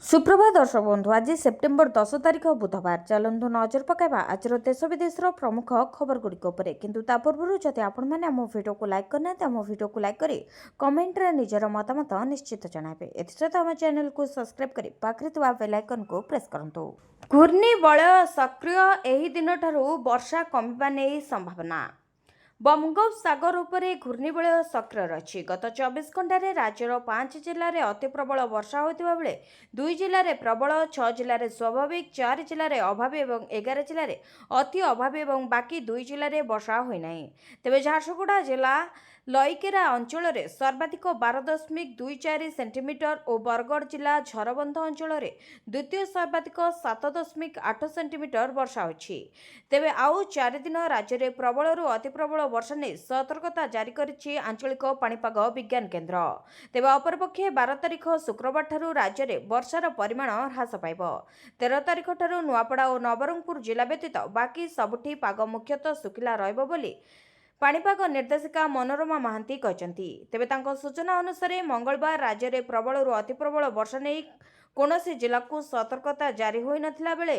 सुप्रभात दर्शक बंधु आज सेप्टेम्बर 10 तारिख बुधवार चलतु नजर पकाइबा आज देश विदेश प्रमुख खबर गुड़िक किंतु ता पूर्व जदि आपण मैंने आम भिडियो को लाइक करना आम भिडियो को लाइक करी कमेंट रे निजर मतामत निश्चित जणाबे एसत आम चैनल को सब्सक्राइब करी पाखरे थिबा बेल आइकन को प्रेस करंतु। घूर्णिबलय सक्रिय एही दिन ठारू वर्षा कमिबा नै संभावना। बंगोपसागर उपरे घूर्णिबलय सक्रिय रही गत 24 घंटे राज्यर 5 जिले में अति प्रबल वर्षा होता बेले 2 जिले में प्रबल 6 जिले में स्वाभाविक 4 जिले में अभावी और 11 जिले में अति अभावी और बाकी 2 जिले में वर्षा होना। तेज झारसुगुड़ा जिला लईकेरा अंचल में सर्वाधिक 12.24 सेंटीमीटर और बरगढ़ जिला झरबंध अंचल में द्वितीय सर्वाधिक 7.8 सेंटीमीटर वर्षा होछि। तेबे आउ 4 दिन राज्य में प्रबल अति प्रबल वर्षा नहीं सतर्कता जारी करिछि आंचलिक पाणीपाग विज्ञान केन्द्र। तेबे अपरपक्षे 12 तारिख शुक्रवार ठारू राज्य में वर्षार परिमाण ह्रास पाइब। 13 तारिख ठारू नुआपड़ा और नवरंगपुर जिला व्यतीत बाकी सबुठी पाग मुख्यतः सुखिला रहिब बोली पाणीपाग निर्देशिका मनोरमा महांती कहते। तेबे तांको सूचना अनुसार मंगलवार राज्य में प्रबल अति प्रबल वर्षा नहीं कौनसी जिला को सतर्कता जारी हो नथिला बेले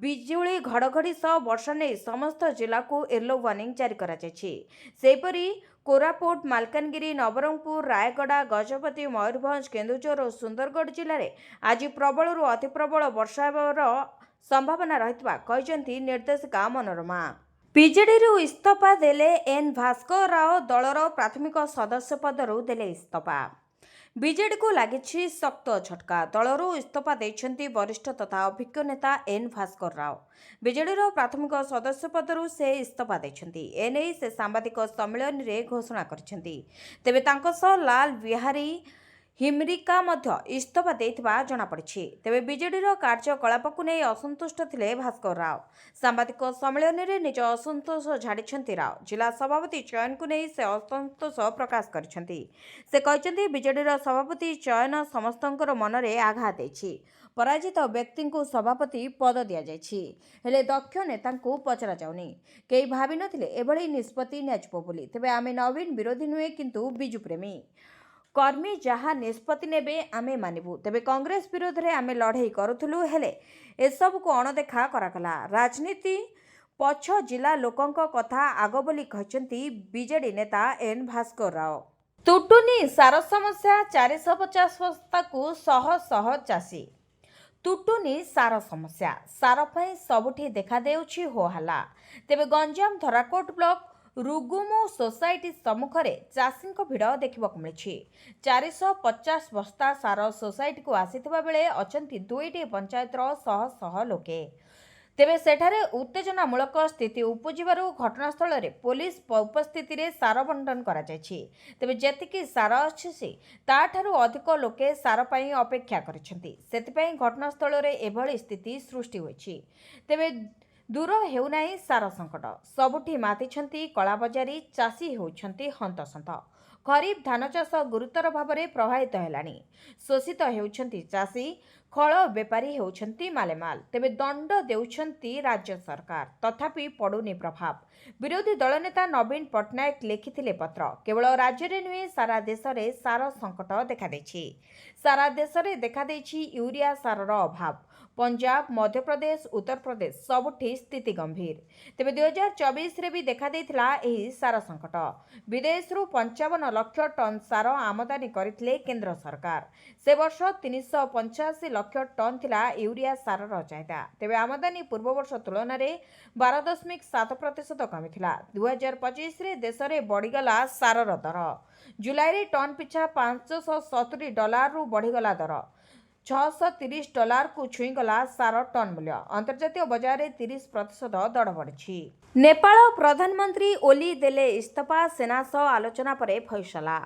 बिजुली घड़घड़ी सह वर्षा नहीं समस्त जिला को येलो वार्निंग जारी करा जायछि। सेपरी कोरापुट मालकानगिरी नवरंगपुर रायगड़ा गजपति मयूरभंज केन्दुझर और सुंदरगढ़ जिले में आज प्रबल अति प्रबल वर्षा संभावना रहितबा कहते निर्देशिका मनोरमा। बीजेडी इस्तीफा देले एन भास्कर राव दलर प्राथमिक सदस्य पदरू देले इस्तीफा। बीजेडी को लगी शक्त झटका दलरू इस्तीफा देछंती वरिष्ठ तथा अभिज्ञ नेता एन भास्कर राव। बीजेडी प्राथमिक सदस्य पदरू से इस्तीफा देछंती एने से सांबादिक सम्मेलन रे घोषणा करछंती। तेबे तांको सह लाल बिहारी हिमरिका मध्य इस्तीफा देथिबा जणा पड़िछि। तेबे बीजेडी कार्यकलाप को नहीं असंतुष्ट थिले भास्कर राव। सांबादिक सम्मेलन में निज असंतोष झाड़िछंती राव। जिला सभापति चयन को नहीं से असंतोष प्रकाश करिछंती। से कहछंती बीजेडी सभापति चयन समस्तंकर मनरे आघात देछि। पराजित व्यक्ति को सभापति पद दिया जायछि हेले दक्ष नेता को पचरा जाउनी। केही भाबी नथिले एभଳି निष्पत्ति नियाजिबो बोली। तेबे आमे नवीन विरोधी नुहे किंतु बिजु प्रेमी कर्मी जहाँ निष्पत्ति नेबे आमे मानिबू। तेबे कांग्रेस विरोध में आमे लड़ाई करुथुलु हेले एसबू को अणदेखा करागला। राजनीति पछ जिला लोकंक कथा आग बोली कहचंती बीजेडी नेता एन भास्कर राव। तुटुनी सार समस्या 450 बस्ता को शह शह चाषी। तुटुनी सार समस्या सार पई सबुठी देखा देउछि होहला। तेबे गंजाम धराकोट ब्लॉक रुगुमु सोसाइटी सम्मुखें चाषी भिड़ देखा मिली। 450 बस्ता सार सोसाइटी को आसीथिबा बेले अछंती 2टी पंचायतर शह शह लोके। तेबे सेठारे उत्तेजनामूलक स्थिति उपजिबारु घटनास्थल रे पुलिस उपस्थिति रे सार बंटन करा जायछि। तेबे जेतिकी सार अछि ताठारु अधिक लोके सार पई अपेक्षा करिसेंती। सेतिपई घटनास्थल रे एभଳି स्थिति सृष्टि होइछि। तेबे दूर हेउनाई सार संकट सबुठी मातिछंती कलाबजारी चाषी होउछंती हंतसंत। खरीफ धान चाष गुरुतर भाव में प्रभावित हेलानी। शोषित हेउछंती चाषी खल बेपारी हेउछंती मालेमाल। तेबे दंड देउछंती राज्य सरकार तथापि पड़ुनी प्रभाव। विरोधी दल नेता नवीन पट्टनायक लिखिथिले पत्र केवल राज्य में नुहे सारा देश में सार संकट देखा देछि। सारा देश में देखा देछि यूरिया सारर अभाव। पंजाब मध्य प्रदेश उत्तर प्रदेश सबुठी स्थिति गंभीर। तेबे 2024 रे भी देखा देथिला एही सार संकट। विदेश रु 55 लाख टन सार आमदानी करथिले केंद्र सरकार। से वर्ष 385 लाख टन थिला यूरिया सारर चाहिदा। तेबे आमदानी पूर्व वर्ष तुलन में 12.7% कमिथिला। 2025 रे देश में बढ़ीगला सारर दर। जुलाई रे टन पिछा $570 रु बढ़ीगला दर। $630 को छुईगला सार टन मूल्य। अंतर्जातीय बाजार में 30% दर बढ़ी। नेपाल प्रधानमंत्री ओली देले इस्तीफा सेना सह आलोचना पर फैसला।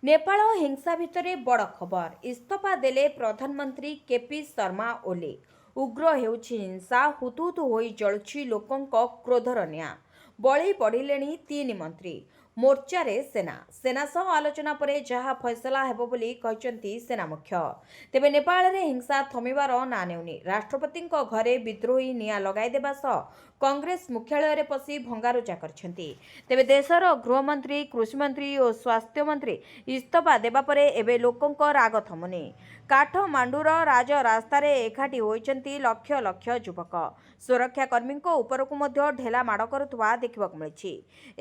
नेपाल हिंसा भितर बड़ खबर इस्तीफा देले प्रधानमंत्री केपी शर्मा ओली। उग्र हेउछि हिंसा हुतुहुतु होई जळुछि लोकंक क्रोधर निया। बळी पड़िलेणी 3 मंत्री मोर्चा रे सेना सह आलोचना पर जहाँ फैसला हेबो बोली कहचंती सेना मुख्य। तेबे नेपाल रे हिंसा थमिबार ना नेउनी। राष्ट्रपति घरे विद्रोही निया लगाई देबा सह କଂଗ୍ରେସ ମୁଖ୍ୟାଳୟରେ ପଶି ଭଙ୍ଗାରୁଜା କରିଛନ୍ତି। ତେବେ ଦେଶର ଗୃହମନ୍ତ୍ରୀ, କୃଷିମନ୍ତ୍ରୀ ଓ ସ୍ୱାସ୍ଥ୍ୟମନ୍ତ୍ରୀ ଇସ୍ତଫା ଦେବା ପରେ ଏବେ ଲୋକଙ୍କ ରାଗ ଥମୁନି। କାଠମାଣ୍ଡୁର ରାଜରାସ୍ତାରେ ଏକାଠି ହୋଇଛନ୍ତି ଲକ୍ଷ ଲକ୍ଷ ଯୁବକ। ସୁରକ୍ଷାକର୍ମୀଙ୍କ ଉପରକୁ ମଧ୍ୟ ଢେଲା ମାଡ଼ କରୁଥିବା ଦେଖିବାକୁ ମିଳିଛି।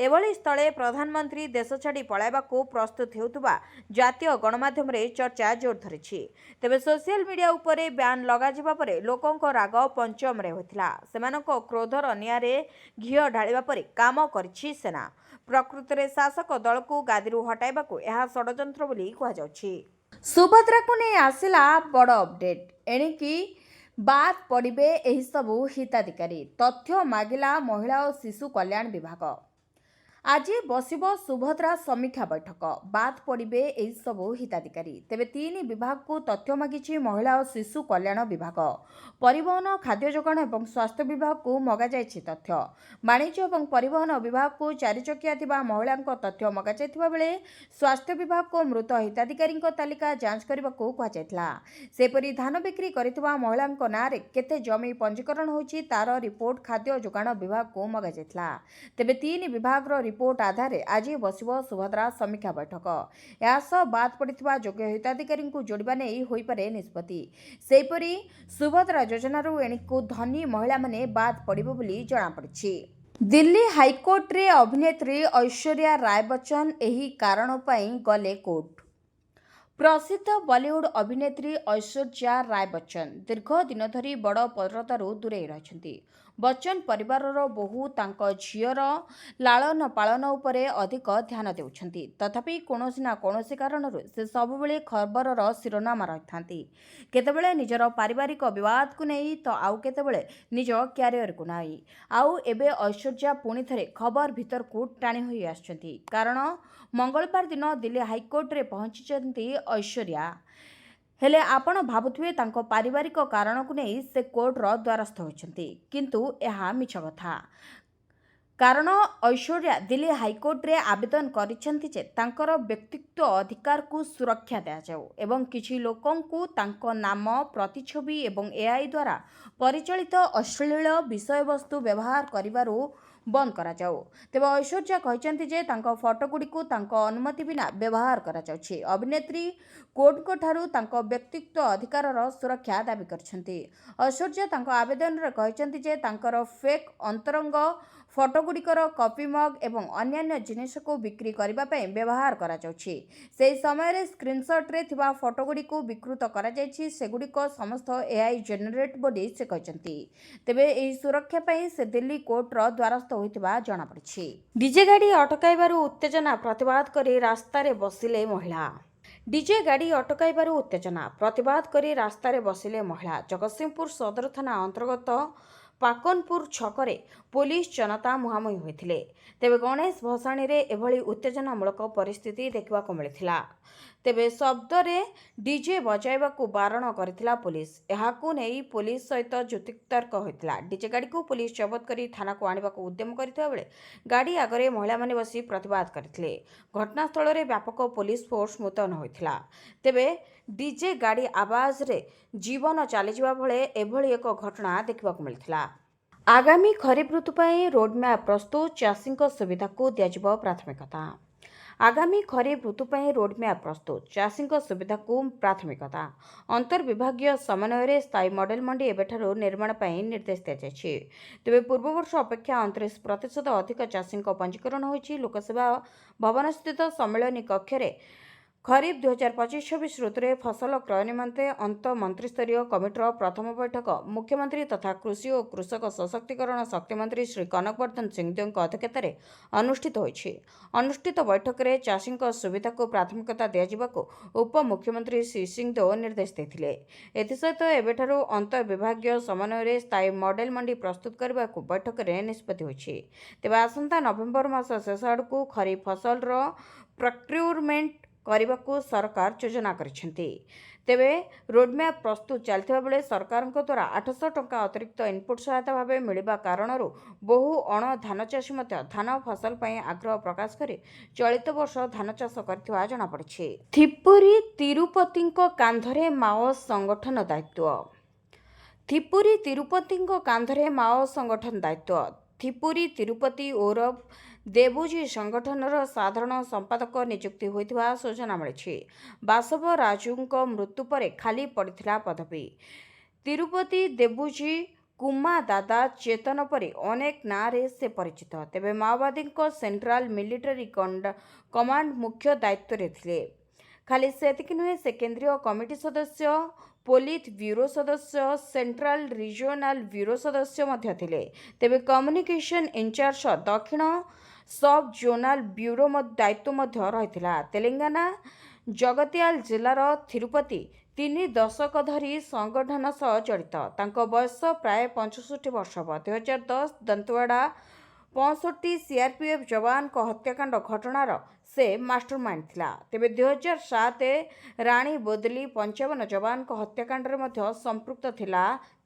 ଏଭଳି ସ୍ଥଳେ ପ୍ରଧାନମନ୍ତ୍ରୀ ଦେଶ ଛାଡ଼ି ପଳାଇବାକୁ ପ୍ରସ୍ତୁତ ହେଉଥିବା ଜାତୀୟ ଗଣମାଧ୍ୟମରେ ଚର୍ଚ୍ଚା ଜୋର ଧରିଛି। ତେବେ ସୋସିଆଲ ମିଡିଆ ଉପରେ ବ୍ୟାନ୍ ଲଗାଯିବା ପରେ ଲୋକଙ୍କ ରାଗ ପଞ୍ଚମରେ ହୋଇଥିଲା। ସେମାନଙ୍କ କ୍ରୋଧର ନିଆଁରେ ଘିଅ ଢାଳିବା ପରେ କାମ କରିଛି ସେନା। ପ୍ରକୃତରେ ଶାସକ ଦଳକୁ ଗାଦିରୁ ହଟାଇବାକୁ ଏହା ଷଡ଼ଯନ୍ତ୍ର ବୋଲି କୁହାଯାଉଛି। ସୁଭଦ୍ରାକୁ ନେଇ ଆସିଲା ବଡ଼ ଅପଡେଟ୍। ଏଣିକି ବାଦ୍ ପଡ଼ିବେ ଏହିସବୁ ହିତାଧିକାରୀ। ତଥ୍ୟ ମାଗିଲା ମହିଳା ଓ ଶିଶୁ କଲ୍ୟାଣ ବିଭାଗ। ଆଜି ବସିବ ସୁଭଦ୍ରା ସମୀକ୍ଷା ବୈଠକ। ବାଦ୍ ପଡ଼ିବେ ଏହିସବୁ ହିତାଧିକାରୀ। ତେବେ 3 ବିଭାଗକୁ ତଥ୍ୟ ମାଗିଛି ମହିଳା ଓ ଶିଶୁ କଲ୍ୟାଣ ବିଭାଗ। ପରିବହନ, ଖାଦ୍ୟ ଯୋଗାଣ ଏବଂ ସ୍ୱାସ୍ଥ୍ୟ ବିଭାଗକୁ ମଗାଯାଇଛି ତଥ୍ୟ। ବାଣିଜ୍ୟ ଏବଂ ପରିବହନ ବିଭାଗକୁ 4 ଚକିଆ ଥିବା ମହିଳାଙ୍କ ତଥ୍ୟ ମଗାଯାଇଥିବା ବେଳେ ସ୍ୱାସ୍ଥ୍ୟ ବିଭାଗକୁ ମୃତ ହିତାଧିକାରୀଙ୍କ ତାଲିକା ଯାଞ୍ଚ କରିବାକୁ କୁହାଯାଇଥିଲା। ସେପରି ଧାନ ବିକ୍ରି କରିଥିବା ମହିଳାଙ୍କ ନାଁରେ କେତେ ଜମି ପଞ୍ଜୀକରଣ ହୋଇଛି ତାର ରିପୋର୍ଟ ଖାଦ୍ୟ ଯୋଗାଣ ବିଭାଗକୁ ମଗାଯାଇଥିଲା। ତେବେ 3 ବିଭାଗର ରିପୋର୍ଟ ଆଧାରରେ ଆଜି ବସିବ ସୁଭଦ୍ରା ସମୀକ୍ଷା ବୈଠକ। ଏହା ସହ ବାଦ୍ ପଡ଼ିଥିବା ଯୋଗ୍ୟ ହିତାଧିକାରୀଙ୍କୁ ଯୋଡ଼ିବା ନେଇ ହୋଇପାରେ ନିଷ୍ପତ୍ତି। ସେହିପରି ସୁଭଦ୍ରା ଯୋଜନାରୁ ଏଣିକୁ ଧନୀ ମହିଳାମାନେ ବାଦ୍ ପଡ଼ିବେ ବୋଲି ଜଣାପଡ଼ିଛି। ଦିଲ୍ଲୀ ହାଇକୋର୍ଟରେ ଅଭିନେତ୍ରୀ ଐଶ୍ୱର୍ଯ୍ୟା ରାୟ ବଚ୍ଚନ ଏହି କାରଣ ପାଇଁ ଗଲେ କୋର୍ଟ। ପ୍ରସିଦ୍ଧ ବଲିଉଡ୍ ଅଭିନେତ୍ରୀ ଐଶ୍ୱର୍ଯ୍ୟା ରାୟ ବଚ୍ଚନ ଦୀର୍ଘ ଦିନ ଧରି ବଡ଼ ପରଦାରୁ ଦୂରେଇ ରହିଛନ୍ତି। ବଚ୍ଚନ ପରିବାରର ବୋହୂ ତାଙ୍କ ଝିଅର ଲାଳନ ପାଳନ ଉପରେ ଅଧିକ ଧ୍ୟାନ ଦେଉଛନ୍ତି। ତଥାପି କୌଣସି ନା କୌଣସି କାରଣରୁ ସେ ସବୁବେଳେ ଖବରର ଶିରୋନାମା ରହିଥାନ୍ତି। କେତେବେଳେ ନିଜର ପାରିବାରିକ ବିବାଦକୁ ନେଇ ତ ଆଉ କେତେବେଳେ ନିଜ କ୍ୟାରିୟରକୁ ନେଇ। ଆଉ ଏବେ ଐଶ୍ୱର୍ଯ୍ୟା ପୁଣି ଥରେ ଖବର ଭିତରକୁ ଟାଣି ହୋଇ ଆସିଛନ୍ତି। କାରଣ ମଙ୍ଗଳବାର ଦିନ ଦିଲ୍ଲୀ ହାଇକୋର୍ଟରେ ପହଞ୍ଚିଛନ୍ତି ଐଶ୍ୱର୍ଯ୍ୟା। ହେଲେ ଆପଣ ଭାବୁଥିବେ ତାଙ୍କ ପାରିବାରିକ କାରଣକୁ ନେଇ ସେ କୋର୍ଟର ଦ୍ୱାରସ୍ଥ ହୋଇଛନ୍ତି, କିନ୍ତୁ ଏହା ମିଛ କଥା। କାରଣ ଐଶ୍ୱର୍ଯ୍ୟା ଦିଲ୍ଲୀ ହାଇକୋର୍ଟରେ ଆବେଦନ କରିଛନ୍ତି ଯେ ତାଙ୍କର ବ୍ୟକ୍ତିଗତ ଅଧିକାରକୁ ସୁରକ୍ଷା ଦିଆଯାଉ ଏବଂ କିଛି ଲୋକଙ୍କୁ ତାଙ୍କ ନାମ, ପ୍ରତିଛବି ଏବଂ ଏଆଇ ଦ୍ୱାରା ପରିଚାଳିତ ଅଶ୍ଳୀଳ ବିଷୟବସ୍ତୁ ବ୍ୟବହାର କରିବାରୁ ବନ୍ଦ କରାଯାଉ। ତେବେ ଐଶ୍ୱର୍ଯ୍ୟା କହିଛନ୍ତି ଯେ ତାଙ୍କ ଫଟୋଗୁଡ଼ିକୁ ତାଙ୍କ ଅନୁମତି ବିନା ବ୍ୟବହାର କରାଯାଉଛି। ଅଭିନେତ୍ରୀ କୋର୍ଟଙ୍କଠାରୁ ତାଙ୍କ ବ୍ୟକ୍ତିଗତ ଅଧିକାରର ସୁରକ୍ଷା ଦାବି କରିଛନ୍ତି। ଐଶ୍ୱର୍ଯ୍ୟା ତାଙ୍କ ଆବେଦନରେ କହିଛନ୍ତି ଯେ ତାଙ୍କର ଫେକ୍ ଅନ୍ତରଙ୍ଗ ଫଟୋଗୁଡ଼ିକର କପି, ମଗ୍ ଏବଂ ଅନ୍ୟାନ୍ୟ ଜିନିଷକୁ ବିକ୍ରି କରିବା ପାଇଁ ବ୍ୟବହାର କରାଯାଉଛି। ସେହି ସମୟରେ ସ୍କ୍ରିନଶଟ୍ରେ ଥିବା ଫଟୋଗୁଡ଼ିକୁ ବିକୃତ କରାଯାଇଛି। ସେଗୁଡ଼ିକ ସମସ୍ତ ଏଆଇ ଜେନେରେଟ୍ ବୋଲି ସେ କହିଛନ୍ତି। ତେବେ ଏହି ସୁରକ୍ଷା ପାଇଁ ସେ ଦିଲ୍ଲୀ କୋର୍ଟର ଦ୍ୱାରସ୍ଥ ହୋଇଥିବା ଜଣାପଡ଼ିଛି। ଡିଜେ ଗାଡ଼ି ଅଟକାଇବାରୁ ଉତ୍ତେଜନା, ପ୍ରତିବାଦ କରି ରାସ୍ତାରେ ବସିଲେ ମହିଳା। ଡିଜେ ଗାଡ଼ି ଅଟକାଇବାରୁ ଉତ୍ତେଜନା, ପ୍ରତିବାଦ କରି ରାସ୍ତାରେ ବସିଲେ ମହିଳା। ଜଗତସିଂହପୁର ସଦର ଥାନା ଅନ୍ତର୍ଗତ ପାକନପୁର ଛକରେ ପୋଲିସ ଜନତା ମୁହାଁମୁହିଁ ହୋଇଥିଲେ। ତେବେ ଗଣେଶ ଭସାଣୀରେ ଏଭଳି ଉତ୍ତେଜନାମୂଳକ ପରିସ୍ଥିତି ଦେଖିବାକୁ ମିଳିଥିଲା। ତେବେ ଶବ୍ଦରେ ଡିଜେ ବଜାଇବାକୁ ବାରଣ କରିଥିଲା ପୋଲିସ। ଏହାକୁ ନେଇ ପୋଲିସ ସହିତ ଯୁକ୍ତିତର୍କ ହୋଇଥିଲା। ଡିଜେ ଗାଡ଼ିକୁ ପୋଲିସ ଜବତ କରି ଥାନାକୁ ଆଣିବାକୁ ଉଦ୍ୟମ କରିଥିବା ବେଳେ ଗାଡ଼ି ଆଗରେ ମହିଳାମାନେ ବସି ପ୍ରତିବାଦ କରିଥିଲେ। ଘଟଣାସ୍ଥଳରେ ବ୍ୟାପକ ପୋଲିସ ଫୋର୍ସ ମୁତୟନ ହୋଇଥିଲା। ତେବେ ଡିଜେ ଗାଡ଼ି ଆବାଜରେ ଜୀବନ ଚାଲିଯିବା ବେଳେ ଏଭଳି ଏକ ଘଟଣା ଦେଖିବାକୁ ମିଳିଥିଲା। ଆଗାମୀ ଖରିଫ ଋତୁ ପାଇଁ ରୋଡମ୍ୟାପ୍ ପ୍ରସ୍ତୁତ, ଚାଷୀଙ୍କ ସୁବିଧାକୁ ଦିଆଯିବ ପ୍ରାଥମିକତା। ଆଗାମୀ ଖରିଫ ଋତୁ ପାଇଁ ରୋଡମ୍ୟାପ୍ ପ୍ରସ୍ତୁତ, ଚାଷୀଙ୍କ ସୁବିଧାକୁ ପ୍ରାଥମିକତା। ଅନ୍ତର୍ବିଭାଗୀୟ ସମନ୍ୱୟରେ ସ୍ଥାୟୀ ମଡେଲ ମଣ୍ଡି ଏବେଠାରୁ ନିର୍ମାଣ ପାଇଁ ନିର୍ଦ୍ଦେଶ ଦିଆଯାଇଛି। ତେବେ ପୂର୍ବବର୍ଷ ଅପେକ୍ଷା 29% ଅଧିକ ଚାଷୀଙ୍କ ପଞ୍ଜୀକରଣ ହୋଇଛି। ଲୋକସେବା ଭବନସ୍ଥିତ ସମ୍ମିଳନୀ କକ୍ଷରେ ଖରିଫ 2025-26 ଋତୁରେ ଫସଲ କ୍ରୟ ନିମନ୍ତେ ଅନ୍ତଃ ମନ୍ତ୍ରିସ୍ତରୀୟ କମିଟିର ପ୍ରଥମ ବୈଠକ ମୁଖ୍ୟମନ୍ତ୍ରୀ ତଥା କୃଷି ଓ କୃଷକ ସଶକ୍ତିକରଣ ଶକ୍ତିମନ୍ତ୍ରୀ ଶ୍ରୀ କନକବର୍ଦ୍ଧନ ସିଂହଦେଓଙ୍କ ଅଧ୍ୟକ୍ଷତାରେ ଅନୁଷ୍ଠିତ ହୋଇଛି। ଅନୁଷ୍ଠିତ ବୈଠକରେ ଚାଷୀଙ୍କ ସୁବିଧାକୁ ପ୍ରାଥମିକତା ଦିଆଯିବାକୁ ଉପମୁଖ୍ୟମନ୍ତ୍ରୀ ଶ୍ରୀ ସିଂହଦେଓ ନିର୍ଦ୍ଦେଶ ଦେଇଥିଲେ। ଏଥିସହିତ ଏବେଠାରୁ ଅନ୍ତର୍ବିଭାଗୀୟ ସମନ୍ୱୟରେ ସ୍ଥାୟୀ ମଡେଲ ମଣ୍ଡି ପ୍ରସ୍ତୁତ କରିବାକୁ ବୈଠକରେ ନିଷ୍ପତ୍ତି ହୋଇଛି। ତେବେ ଆସନ୍ତା ନଭେମ୍ବର ମାସ ଶେଷ ଆଡ଼କୁ ଖରିଫ ଫସଲର ପ୍ରକ୍ୟୁରମେଣ୍ଟ କରିବାକୁ ସରକାର ଯୋଜନା କରିଛନ୍ତି। ତେବେ ରୋଡମ୍ୟାପ୍ ପ୍ରସ୍ତୁତ ଚାଲିଥିବା ବେଳେ ସରକାରଙ୍କ ଦ୍ୱାରା 800 ଟଙ୍କା ଅତିରିକ୍ତ ଇନପୁଟ୍ ସହାୟତା ଭାବେ ମିଳିବା କାରଣରୁ ବହୁ ଅଣ ଧାନ ଚାଷୀ ମଧ୍ୟ ଧାନ ଫସଲ ପାଇଁ ଆଗ୍ରହ ପ୍ରକାଶ କରି ଚଳିତ ବର୍ଷ ଧାନ ଚାଷ କରିଥିବା ଜଣାପଡ଼ିଛି। ଥିପୁରୀ ତିରୁପତିଙ୍କ କାନ୍ଧରେ ମାଓ ସଂଗଠନ ଦାୟିତ୍ୱ। ଥିପୁରୀ ତିରୁପତିଙ୍କ କାନ୍ଧରେ ମାଓ ସଂଗଠନ ଦାୟିତ୍ୱ। ଥିପୁରୀ ତିରୁପତି ଓରଫ ଦେବୁଜୀ ସଂଗଠନର ସାଧାରଣ ସମ୍ପାଦକ ନିଯୁକ୍ତି ହୋଇଥିବା ସୂଚନା ମିଳିଛି। ବାସବ ରାଜୁଙ୍କ ମୃତ୍ୟୁ ପରେ ଖାଲି ପଡ଼ିଥିଲା ପଦବୀ। ତିରୁପତି ଦେବୁଜୀ, କୁମା ଦାଦା, ଚେତନ ପରି ଅନେକ ନାଁରେ ସେ ପରିଚିତ। ତେବେ ମାଓବାଦୀଙ୍କ ସେଣ୍ଟ୍ରାଲ ମିଲିଟାରୀ କମାଣ୍ଡ ମୁଖ୍ୟ ଦାୟିତ୍ୱରେ ଥିଲେ। ଖାଲି ସେତିକି ନୁହେଁ, ସେ କେନ୍ଦ୍ରୀୟ କମିଟି ସଦସ୍ୟ, ପୋଲିଟ୍ ବ୍ୟୁରୋ ସଦସ୍ୟ, ସେଣ୍ଟ୍ରାଲ ରିଜିଓନାଲ ବ୍ୟୁରୋ ସଦସ୍ୟ ମଧ୍ୟ ଥିଲେ। ତେବେ କମ୍ୟୁନିକେସନ ଇନଚାର୍ଜ ଦକ୍ଷିଣ ସବ୍ ଜୋନାଲ ବ୍ୟୁରୋ ଦାୟିତ୍ୱ ମଧ୍ୟ ରହିଥିଲା। ତେଲେଙ୍ଗାନା ଜଗତିଆଲ ଜିଲ୍ଲାର ଥିରୁପତି 3 ଦଶକ ଧରି ସଂଗଠନ ସହ ଜଡ଼ିତ। ତାଙ୍କ ବୟସ ପ୍ରାୟ 65 ବର୍ଷ ହେବ। 2010 ଦନ୍ତୱାଡ଼ା 65 ସିଆରପିଏଫ୍ ଯବାନଙ୍କ ହତ୍ୟାକାଣ୍ଡ ଘଟଣାର ସେ ମାଷ୍ଟରମାଇଣ୍ଡ ଥିଲା। ତେବେ 2007 ରାଣୀ ବୋଦଲି 55 ଯବାନଙ୍କ ହତ୍ୟାକାଣ୍ଡରେ ମଧ୍ୟ ସମ୍ପୃକ୍ତ ଥିଲା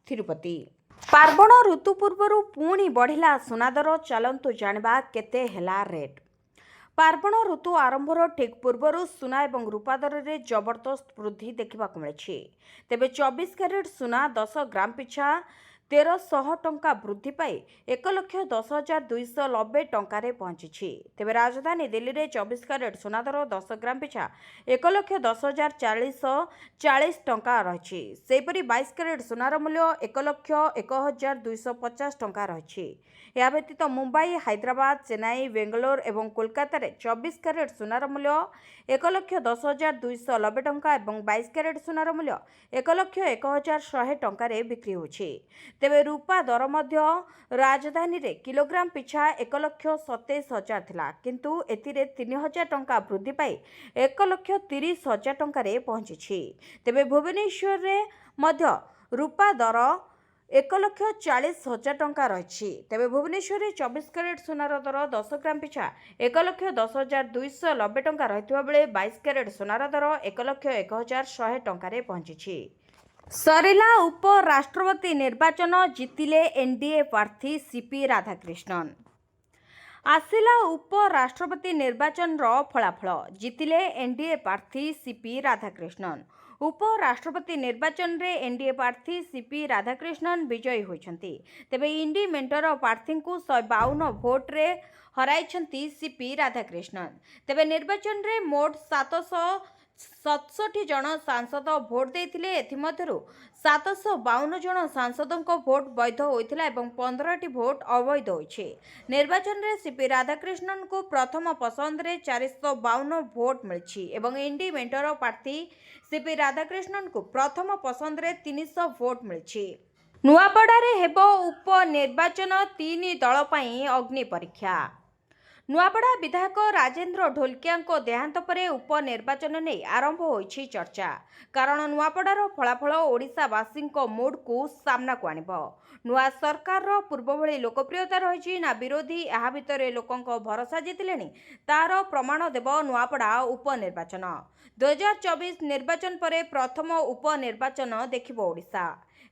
ଥିରୁପତି। ପାର୍ବଣ ଋତୁ ପୂର୍ବରୁ ପୁଣି ବଢ଼ିଲା ସୁନା ଦର। ଚାଲନ୍ତୁ ଜାଣିବା କେତେ ହେଲା ରେଟ୍। ପାର୍ବଣ ଋତୁ ଆରମ୍ଭର ଠିକ୍ ପୂର୍ବରୁ ସୁନା ଏବଂ ରୂପା ଦରରେ ଜବରଦସ୍ତ ବୃଦ୍ଧି ଦେଖିବାକୁ ମିଳିଛି। ତେବେ 24 କ୍ୟାରେଟ୍ ସୁନା 10 ଗ୍ରାମ ପିଛା 1300 ଟଙ୍କା ବୃଦ୍ଧି ପାଇ 1,10,290 ଟଙ୍କାରେ ପହଞ୍ଚିଛି। ତେବେ ରାଜଧାନୀ ଦିଲ୍ଲୀରେ 24 କ୍ୟାରେଟ୍ ସୁନା ଦର 10 ଗ୍ରାମ ପିଛା 1,10,440 ଟଙ୍କା ରହିଛି। ସେହିପରି 22 କ୍ୟାରେଟ୍ ସୁନାର ମୂଲ୍ୟ 1,01,250 ଟଙ୍କା ରହିଛି। ଏହା ବ୍ୟତୀତ ମୁମ୍ବାଇ, ହାଇଦ୍ରାବାଦ, ଚେନ୍ନାଇ, ବେଙ୍ଗାଲୋର ଏବଂ କୋଲକାତାରେ 24 କ୍ୟାରେଟ୍ ସୁନାର ମୂଲ୍ୟ 1,10,290 ଟଙ୍କା ଏବଂ 22 କ୍ୟାରେଟ୍ ସୁନାର ମୂଲ୍ୟ 1,01,100 ଟଙ୍କାରେ ବିକ୍ରି ହେଉଛି। ତେବେ ରୂପା ଦର ମଧ୍ୟ ରାଜଧାନୀରେ କିଲୋଗ୍ରାମ ପିଛା 1,27,000 ଥିଲା, କିନ୍ତୁ ଏଥିରେ 3,000 ଟଙ୍କା ବୃଦ୍ଧି ପାଇ 1,30,000 ଟଙ୍କାରେ ପହଞ୍ଚିଛି। ତେବେ ଭୁବନେଶ୍ୱରରେ ମଧ୍ୟ ରୂପା ଦର 1,40,000 ଟଙ୍କା ରହିଛି। ତେବେ ଭୁବନେଶ୍ୱରରେ 24 କ୍ୟାରେଟ୍ ସୁନାର ଦର 10 ଗ୍ରାମ ପିଛା 1,10,290 ଟଙ୍କା ରହିଥିବା ବେଳେ 22 କ୍ୟାରେଟ୍ ସୁନାର ଦର 1,01,100 ଟଙ୍କାରେ ପହଞ୍ଚିଛି। ସରିଲା ଉପରାଷ୍ଟ୍ରପତି ନିର୍ବାଚନ, ଜିତିଲେ ଏନ୍ଡିଏ ପ୍ରାର୍ଥୀ ସିପି ରାଧାକ୍ରିଷ୍ଣନ। ଆସିଲା ଉପରାଷ୍ଟ୍ରପତି ନିର୍ବାଚନର ଫଳାଫଳ। ଜିତିଲେ ଏନ୍ଡିଏ ପ୍ରାର୍ଥୀ ସିପି ରାଧାକ୍ରିଷ୍ଣନ। ଉପରାଷ୍ଟ୍ରପତି ନିର୍ବାଚନରେ ଏନ୍ଡିଏ ପ୍ରାର୍ଥୀ ସିପି ରାଧାକ୍ରିଷ୍ଣନ ବିଜୟୀ ହୋଇଛନ୍ତି। ତେବେ ଇଣ୍ଡି ମେଣ୍ଟର ପ୍ରାର୍ଥୀଙ୍କୁ 152 ଭୋଟରେ ହରାଇଛନ୍ତି ସିପି ରାଧାକ୍ରିଷ୍ଣନ। ତେବେ ନିର୍ବାଚନରେ ମୋଟ 767 ଜଣ ସାଂସଦ ଭୋଟ ଦେଇଥିଲେ। ଏଥିମଧ୍ୟରୁ 752 ଜଣ ସାଂସଦଙ୍କ ଭୋଟ ବୈଧ ହୋଇଥିଲା ଏବଂ 15ଟି ଭୋଟ ଅବୈଧ ହୋଇଛି। ନିର୍ବାଚନରେ ସିପି ରାଧାକ୍ରିଷ୍ଣନଙ୍କୁ ପ୍ରଥମ ପସନ୍ଦରେ 452 ଭୋଟ ମିଳିଛି ଏବଂ ଇଣ୍ଡି ମେଣ୍ଟର ପ୍ରାର୍ଥୀ ସିପି ରାଧାକ୍ରିଷ୍ଣନଙ୍କୁ ପ୍ରଥମ ପସନ୍ଦରେ 300 ଭୋଟ ମିଳିଛି। ନୂଆପଡ଼ାରେ ହେବ ଉପନିର୍ବାଚନ, 3 ଦଳ ପାଇଁ ଅଗ୍ନି ପରୀକ୍ଷା। ନୂଆପଡ଼ା ବିଧାୟକ ରାଜେନ୍ଦ୍ର ଢୋଲକିଆଙ୍କ ଦେହାନ୍ତ ପରେ ଉପନିର୍ବାଚନ ନେଇ ଆରମ୍ଭ ହୋଇଛି ଚର୍ଚ୍ଚା। କାରଣ ନୂଆପଡ଼ାର ଫଳାଫଳ ଓଡ଼ିଶାବାସୀଙ୍କ ମୁଡ୍କୁ ସାମ୍ନାକୁ ଆଣିବ। ନୂଆ ସରକାରର ପୂର୍ବଭଳି ଲୋକପ୍ରିୟତା ରହିଛି ନା ବିରୋଧୀ, ଏହା ଭିତରେ ଲୋକଙ୍କ ଭରସା ଜିତିଲେଣି, ତାର ପ୍ରମାଣ ଦେବ ନୂଆପଡ଼ା ଉପନିର୍ବାଚନ। 2024 ନିର୍ବାଚନ ପରେ ପ୍ରଥମ ଉପନିର୍ବାଚନ ଦେଖିବ ଓଡ଼ିଶା।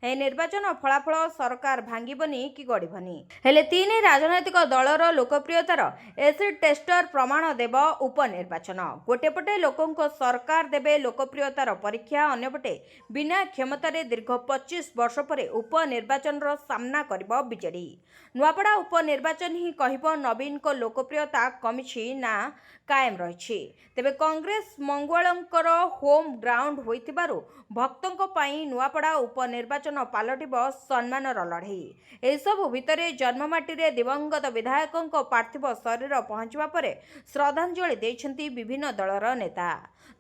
ଏହି ନିର୍ବାଚନ ଫଳାଫଳ ସରକାର ଭାଙ୍ଗିବନି କି ଗଢ଼ିବନି, ହେଲେ 3 ରାଜନୈତିକ ଦଳର ଲୋକପ୍ରିୟତାର ଏସିଡ୍ ଟେଷ୍ଟର ପ୍ରମାଣ ଦେବ ଉପନିର୍ବାଚନ। ଗୋଟିଏ ପଟେ ଲୋକଙ୍କ ସରକାର ଦେବେ ଲୋକପ୍ରିୟତାର ପରୀକ୍ଷା, ଅନ୍ୟପଟେ ବିନା କ୍ଷମତାରେ ଦୀର୍ଘ 25 ବର୍ଷ ପରେ ଉପନିର୍ବାଚନର ସାମ୍ନା କରିବ ବିଜେଡି। ନୂଆପଡ଼ା ଉପନିର୍ବାଚନ ହିଁ କହିବ ନବୀନଙ୍କ ଲୋକପ୍ରିୟତା କମିଛି ନା କାଏମ ରହିଛି। ତେବେ କଂଗ୍ରେସ ମଙ୍ଗୁଆଳଙ୍କର ହୋମ୍ ଗ୍ରାଉଣ୍ଡ ହୋଇଥିବାରୁ ଭକ୍ତଙ୍କ ପାଇଁ ନୂଆପଡ଼ା ଉପନିର୍ବାଚନ ପାଲଟିବ ସମ୍ମାନର ଲଢ଼େଇ। ଏସବୁ ଭିତରେ ଜନ୍ମମାଟିରେ ଦିବଂଗତ ବିଧାୟକଙ୍କ ପାର୍ଥିବ ଶରୀର ପହଞ୍ଚିବା ପରେ ଶ୍ରଦ୍ଧାଞ୍ଜଳି ଦେଇଛନ୍ତି ବିଭିନ୍ନ ଦଳର ନେତା।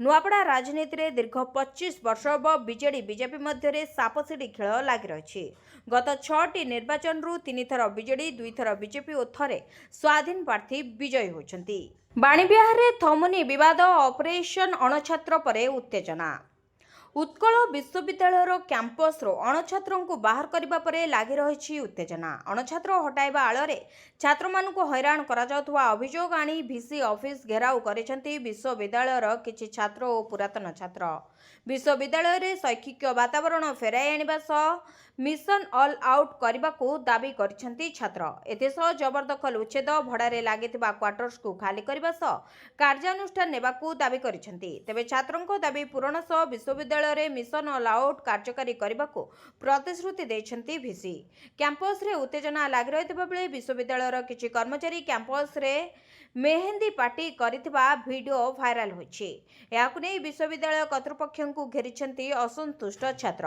ନୂଆପଡ଼ା ରାଜନୀତିରେ ଦୀର୍ଘ 25 ବର୍ଷ ହେବ ବିଜେଡି ବିଜେପି ମଧ୍ୟରେ ସାପସିଡ଼ି ଖେଳ ଲାଗି ରହିଛି। ଗତ 6ଟି ନିର୍ବାଚନରୁ 3 ଥର ବିଜେଡି, 2 ଥର ବିଜେପି ଓ ଥରେ ସ୍ୱାଧୀନ ପ୍ରାର୍ଥୀ ବିଜୟୀ ହୋଇଛନ୍ତି। ବାଣୀବିହାରରେ ଥମୁନି ବିବାଦ, ଅପରେସନ ଅଣଛାତ୍ର ପରେ ଉତ୍ତେଜନା। ଉତ୍କଳ ବିଶ୍ୱବିଦ୍ୟାଳୟର କ୍ୟାମ୍ପସରୁ ଅଣଛାତ୍ରଙ୍କୁ ବାହାର କରିବା ପରେ ଲାଗି ରହିଛି ଉତ୍ତେଜନା। ଅଣଛାତ୍ର ହଟାଇବା ଆଳରେ ଛାତ୍ରମାନଙ୍କୁ ହଇରାଣ କରାଯାଉଥିବା ଅଭିଯୋଗ ଆଣି ଭିସି ଅଫିସ ଘେରାଉ କରିଛନ୍ତି ବିଶ୍ୱବିଦ୍ୟାଳୟର କିଛି ଛାତ୍ର ଓ ପୁରାତନ ଛାତ୍ର। ବିଶ୍ୱବିଦ୍ୟାଳୟରେ ଶୈକ୍ଷିକ ବାତାବରଣ ଫେରାଇ ଆଣିବା ସହ ମିଶନ ଅଲ୍ ଆଉଟ୍ କରିବାକୁ ଦାବି କରିଛନ୍ତି ଛାତ୍ର। ଏଥିସହ ଜବରଦଖଲ ଉଚ୍ଛେଦ, ଭଡ଼ାରେ ଲାଗିଥିବା କ୍ୱାର୍ଟର୍ସକୁ ଖାଲି କରିବା ସହ କାର୍ଯ୍ୟାନୁଷ୍ଠାନ ନେବାକୁ ଦାବି କରିଛନ୍ତି। ତେବେ ଛାତ୍ରଙ୍କ ଦାବି ପୂରଣ ସହ ବିଶ୍ୱବିଦ୍ୟାଳୟ ବିଶ୍ୱବିଦ୍ୟାଳୟରେ ମିଶନ ଅଲ୍ ଆଉଟ୍ କାର୍ଯ୍ୟକାରୀ କରିବାକୁ ପ୍ରତିଶ୍ରୁତି ଦେଇଛନ୍ତି ଭିସି। କ୍ୟାମ୍ପସରେ ଉତ୍ତେଜନା ଲାଗି ରହିଥିବା ବେଳେ ବିଶ୍ୱବିଦ୍ୟାଳୟର କିଛି କର୍ମଚାରୀ କ୍ୟାମ୍ପସରେ ମେହେନ୍ଦି ପାର୍ଟି କରିଥିବା ଭିଡିଓ ଭାଇରାଲ ହୋଇଛି। ଏହାକୁ ନେଇ ବିଶ୍ୱବିଦ୍ୟାଳୟ କର୍ତ୍ତୃପକ୍ଷଙ୍କୁ ଘେରିଛନ୍ତି ଅସନ୍ତୁଷ୍ଟ ଛାତ୍ର।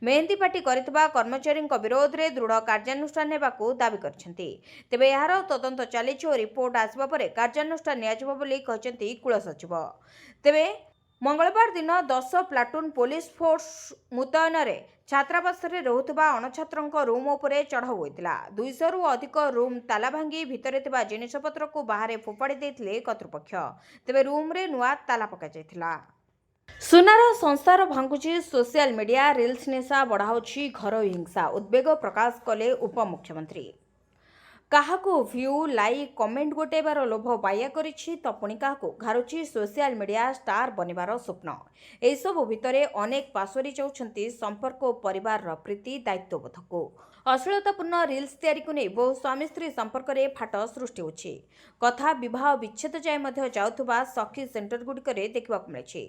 ମେହେନ୍ଦି ପାର୍ଟି କରିଥିବା କର୍ମଚାରୀଙ୍କ ବିରୋଧରେ ଦୃଢ଼ କାର୍ଯ୍ୟାନୁଷ୍ଠାନ ନେବାକୁ ଦାବି କରିଛନ୍ତି। ତେବେ ଏହାର ତଦନ୍ତ ଚାଲିଛି ଓ ରିପୋର୍ଟ ଆସିବା ପରେ କାର୍ଯ୍ୟାନୁଷ୍ଠାନ ନିଆଯିବ ବୋଲି କହିଛନ୍ତି କୁଳସଚିବ। ତେବେ ମଙ୍ଗଳବାର ଦିନ 10 ପ୍ଲାଟୁନ୍ ପୋଲିସ ଫୋର୍ସ ମୁତୟନରେ ଛାତ୍ରାବାସରେ ରହୁଥିବା ଅଣଛାତ୍ରଙ୍କ ରୁମ୍ ଉପରେ ଚଢ଼ଉ ହୋଇଥିଲା। 200ରୁ ଅଧିକ ରୁମ୍ ତାଲା ଭାଙ୍ଗି ଭିତରେ ଥିବା ଜିନିଷପତ୍ରକୁ ବାହାରେ ଫୋପାଡ଼ି ଦେଇଥିଲେ କର୍ତ୍ତୃପକ୍ଷ। ତେବେ ରୁମ୍ରେ ନୂଆ ତାଲା ପକାଯାଇଥିଲା। ସୁନାର ସଂସାର ଭାଙ୍ଗୁଛି ସୋସିଆଲ ମିଡିଆ, ରିଲ୍ସ ନିଶା ବଢ଼ାଉଛି ଘରୋଇ ହିଂସା, ଉଦ୍ବେଗ ପ୍ରକାଶ କଲେ ଉପମୁଖ୍ୟମନ୍ତ୍ରୀ। କାହାକୁ ଭ୍ୟୁ, ଲାଇକ୍, କମେଣ୍ଟ ଗୋଟାଇବାର ଲୋଭ ବାୟା କରିଛି ତ ପୁଣି କାହାକୁ ଘାରୁଛି ସୋସିଆଲ ମିଡିଆ ଷ୍ଟାର ବନିବାର ସ୍ୱପ୍ନ। ଏସବୁ ଭିତରେ ଅନେକ ପାଶୋରି ଯାଉଛନ୍ତି ସମ୍ପର୍କ ଓ ପରିବାରର ପ୍ରୀତି ଦାୟିତ୍ୱବୋଧକୁ। ଅଶ୍ଳୀଳତାପୂର୍ଣ୍ଣ ରିଲ୍ସ ତିଆରିକୁ ନେଇ ବହୁ ସ୍ୱାମୀ ସ୍ତ୍ରୀ ସମ୍ପର୍କରେ ଫାଟ ସୃଷ୍ଟି ହେଉଛି। କଥା ବିବାହ ବିଚ୍ଛେଦ ଯାଏ ମଧ୍ୟ ଯାଉଥିବା ସଖୀ ସେଣ୍ଟରଗୁଡ଼ିକରେ ଦେଖିବାକୁ ମିଳିଛି।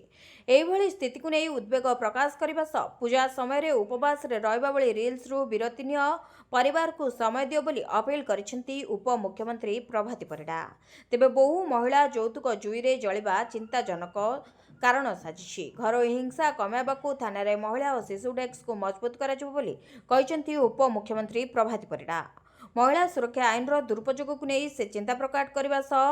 ଏହିଭଳି ସ୍ଥିତିକୁ ନେଇ ଉଦ୍ବେଗ ପ୍ରକାଶ କରିବା ସହ ପୂଜା ସମୟରେ ଉପବାସରେ ରହିବା ଭଳି ରିଲ୍ସରୁ ବିରତି ନିଅ, ପରିବାରକୁ ସମୟ ଦିଅ ବୋଲି ଅପିଲ କରିଛନ୍ତି ଉପମୁଖ୍ୟମନ୍ତ୍ରୀ ପ୍ରଭାତୀ ପରିଡ଼ା। ତେବେ ବହୁ ମହିଳା ଯୌତୁକ ଜୁଇରେ ଜଳିବା ଚିନ୍ତାଜନକ କାରଣ ସାଜିଛି। ଘରୋଇ ହିଂସା କମାଇବାକୁ ଥାନାରେ ମହିଳା ଓ ଶିଶୁ ଡେସ୍କକୁ ମଜବୁତ କରାଯିବ ବୋଲି କହିଛନ୍ତି ଉପମୁଖ୍ୟମନ୍ତ୍ରୀ ପ୍ରଭାତୀ ପରିଡ଼ା। ମହିଳା ସୁରକ୍ଷା ଆଇନର ଦୁରୁପଯୋଗକୁ ନେଇ ସେ ଚିନ୍ତା ପ୍ରକଟ କରିବା ସହ